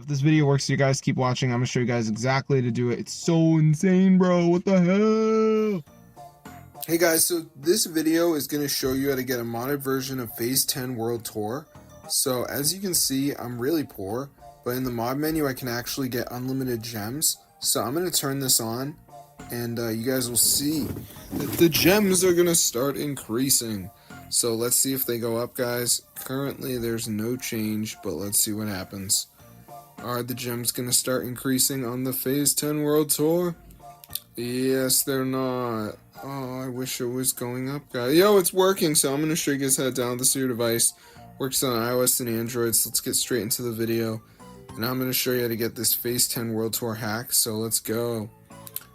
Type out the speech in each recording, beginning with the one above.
this video works, so you guys keep watching. I'm gonna show you guys exactly how to do it. It's so insane, bro. What the hell? Hey guys, so this video is going to show you how to get a modded version of Phase 10 World Tour. So as you can see, I'm really poor, but in the mod menu I can actually get unlimited gems. So I'm going to turn this on, and you guys will see that the gems are going to start increasing. So let's see if they go up, guys. Currently there's no change, but let's see what happens. Are the gems going to start increasing on the Phase 10 World Tour? Yes, they're not. Oh, I wish it was going up, guys. Yo, it's working, so I'm going to show you guys how to download this to your device. Works on iOS and Android, so let's get straight into the video. And I'm going to show you how to get this Phase 10 World Tour hack, so let's go.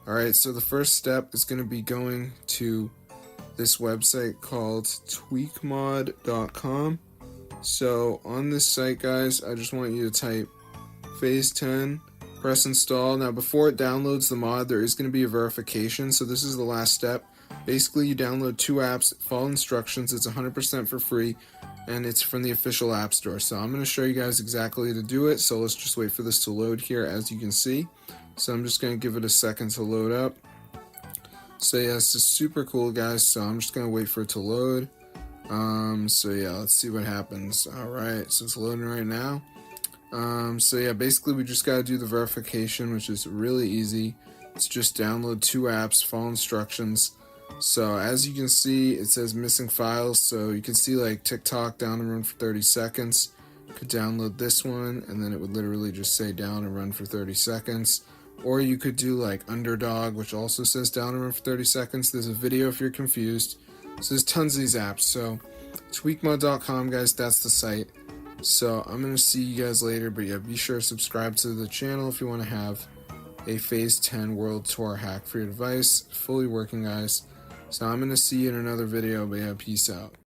Alright, so the first step is going to be going to this website called tweakmod.com. So on this site, guys, I just want you to type Phase 10, press install. Now before it downloads the mod, there is going to be a verification, so this is the last step. Basically, you download 2 apps, follow instructions, it's 100% for free, and it's from the official app store. So I'm going to show you guys exactly how to do it, so let's just wait for this to load here, as you can see. So I'm just going to give it a second to load up. So yeah, this is super cool, guys, so I'm just going to wait for it to load. So yeah, let's see what happens. Alright, so it's loading right now. So yeah, basically we just gotta do the verification, which is really easy. It's just download 2 apps, follow instructions. So as you can see, it says missing files, so you can see like TikTok down and run for 30 seconds. You could download this one, and then it would literally just say down and run for 30 seconds. Or you could do like Underdog, which also says down and run for 30 seconds. There's a video if you're confused. So there's tons of these apps. So tweakmod.com, guys, that's the site. So I'm going to see you guys later, but yeah, be sure to subscribe to the channel if you want to have a Phase 10 World Tour hack for your device. Fully working, guys. So I'm going to see you in another video, but yeah, peace out.